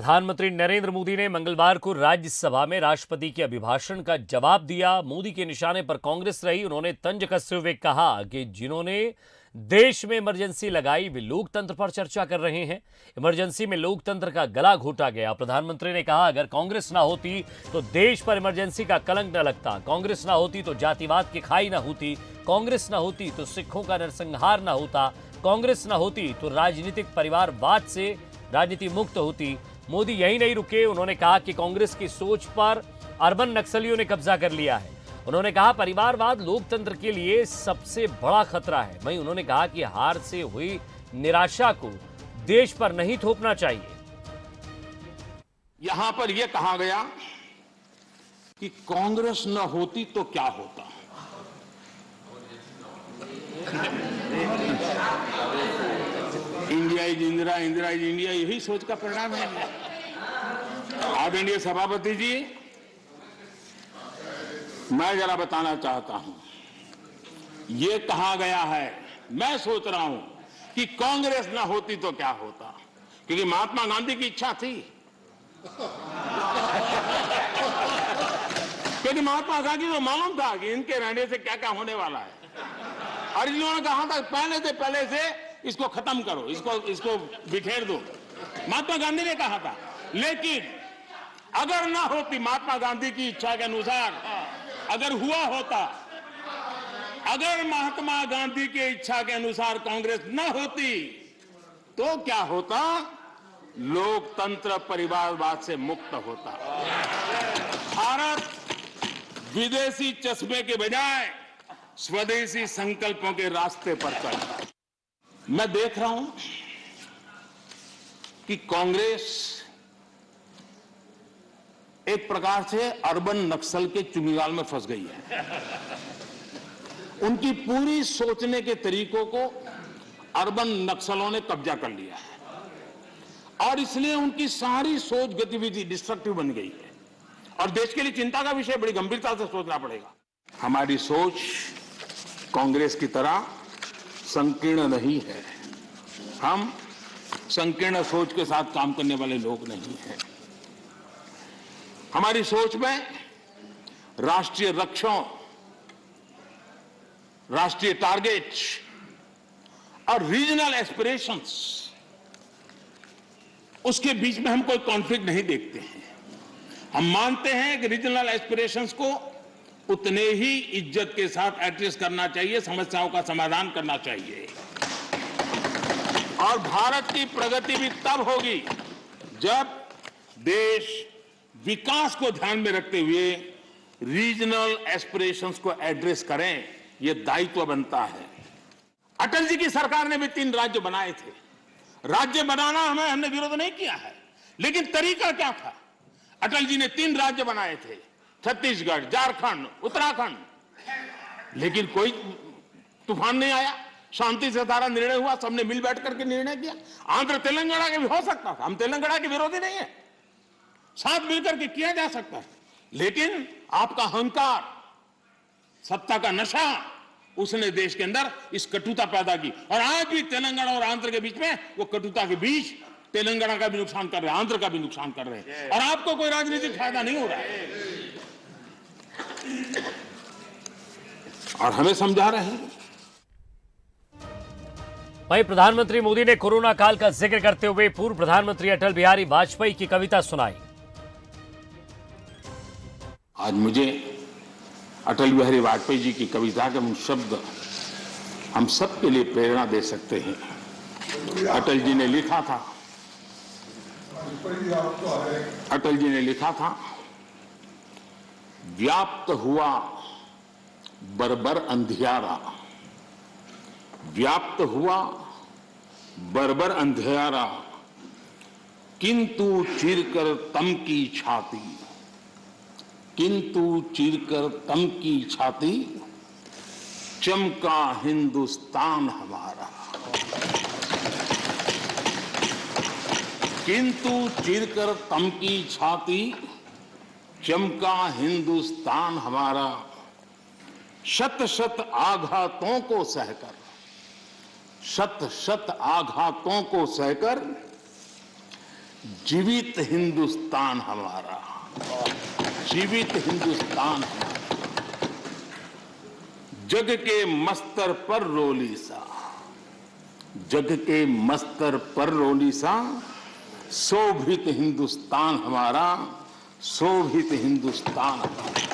प्रधानमंत्री नरेंद्र मोदी ने मंगलवार को राज्यसभा में राष्ट्रपति के अभिभाषण का जवाब दिया। मोदी के निशाने पर कांग्रेस रही। उन्होंने तंज कसते हुए कहा कि जिन्होंने देश में इमरजेंसी लगाई वे लोकतंत्र पर चर्चा कर रहे हैं। इमरजेंसी में लोकतंत्र का गला घोटा गया। प्रधानमंत्री ने कहा अगर कांग्रेस ना होती तो देश पर इमरजेंसी का कलंक न लगता, कांग्रेस ना होती तो जातिवाद की खाई ना होती, कांग्रेस ना होती तो सिखों का नरसंहार ना होता, कांग्रेस ना होती तो राजनीतिक परिवारवाद से राजनीति मुक्त होती। मोदी यही नहीं रुके। उन्होंने कहा कि कांग्रेस की सोच पर अर्बन नक्सलियों ने कब्जा कर लिया है। उन्होंने कहा परिवारवाद लोकतंत्र के लिए सबसे बड़ा खतरा है। वहीं उन्होंने कहा कि हार से हुई निराशा को देश पर नहीं थोपना चाहिए। यहां पर यह कहा गया कि कांग्रेस न होती तो क्या होता। India is Indira, Indira is India, यही सोच का परिणाम है। आदरणीय सभापति जी, मैं जरा बताना चाहता हूं, यह कहा गया है, मैं सोच रहा हूं कि कांग्रेस ना होती तो क्या होता, क्योंकि महात्मा गांधी की इच्छा थी। क्योंकि महात्मा गांधी को मालूम था कि इनके रहने से क्या क्या होने वाला है, और इन्होंने कहा था पहले से इसको खत्म करो, इसको बिखेर दो। महात्मा गांधी ने कहा था। लेकिन अगर ना होती महात्मा गांधी की इच्छा के अनुसार, अगर हुआ होता, अगर महात्मा गांधी की इच्छा के अनुसार कांग्रेस ना होती तो क्या होता? लोकतंत्र परिवारवाद से मुक्त होता। भारत विदेशी चश्मे के बजाय स्वदेशी संकल्पों के रास्ते पर चलता। मैं देख रहा हूं कि कांग्रेस एक प्रकार से अर्बन नक्सल के चुंगल में फंस गई है। उनकी पूरी सोचने के तरीकों को अर्बन नक्सलों ने कब्जा कर लिया है, और इसलिए उनकी सारी सोच गतिविधि डिस्ट्रक्टिव बन गई है, और देश के लिए चिंता का विषय बड़ी गंभीरता से सोचना पड़ेगा। हमारी सोच कांग्रेस की तरह संकीर्ण नहीं है। हम संकीर्ण सोच के साथ काम करने वाले लोग नहीं हैं। हमारी सोच में राष्ट्रीय लक्ष्यों, राष्ट्रीय टारगेट्स और रीजनल एस्पिरेशंस, उसके बीच में हम कोई कॉन्फ्लिक्ट नहीं देखते हैं। हम मानते हैं कि रीजनल एस्पिरेशंस को उतने ही इज्जत के साथ एड्रेस करना चाहिए, समस्याओं का समाधान करना चाहिए। और भारत की प्रगति भी तब होगी जब देश विकास को ध्यान में रखते हुए रीजनल एस्पिरेशंस को एड्रेस करें। यह दायित्व बनता है। अटल जी की सरकार ने भी 3 राज्य बनाए थे। राज्य बनाना हमने विरोध नहीं किया है, लेकिन तरीका क्या था? अटल जी ने 3 राज्य बनाए थे, छत्तीसगढ़, झारखंड, उत्तराखंड, लेकिन कोई तूफान नहीं आया। शांति से सारा निर्णय हुआ, सबने मिल बैठ करके निर्णय किया। आंध्र तेलंगाना के भी हो सकता था, हम तेलंगाना के विरोधी नहीं है, साथ मिलकर के किया जा सकता है। लेकिन आपका अहंकार, सत्ता का नशा, उसने देश के अंदर इस कटुता पैदा की, और आज भी तेलंगाना और आंध्र के बीच में वो कटुता के बीच तेलंगाना का भी नुकसान कर रहे हैं, आंध्र का भी नुकसान कर रहे हैं, और आपको कोई राजनीतिक फायदा नहीं हो रहा है। और हमें समझा रहे हैं। वहीं प्रधानमंत्री मोदी ने कोरोना काल का जिक्र करते हुए पूर्व प्रधानमंत्री अटल बिहारी वाजपेयी की कविता सुनाई। आज मुझे अटल बिहारी वाजपेयी जी की कविता के शब्द हम सबके लिए प्रेरणा दे सकते हैं। अटल जी ने लिखा था, व्याप्त हुआ बर्बर अंधियारा, व्याप्त हुआ बर्बर अंधियारा, किंतु चीरकर तम की छाती, किंतु चीरकर तम की छाती, चमका हिंदुस्तान हमारा। किंतु चीरकर तम की छाती, चमका हिंदुस्तान हमारा। शत शत आघातों को सहकर, शत शत आघातों को सहकर जीवित हिंदुस्तान हमारा, जीवित हिंदुस्तान हमारा। जग के मस्तर पर रोली सा, जग के मस्तर पर रोली सा, शोभित हिंदुस्तान हमारा, शोभित हिंदुस्तान हमारा।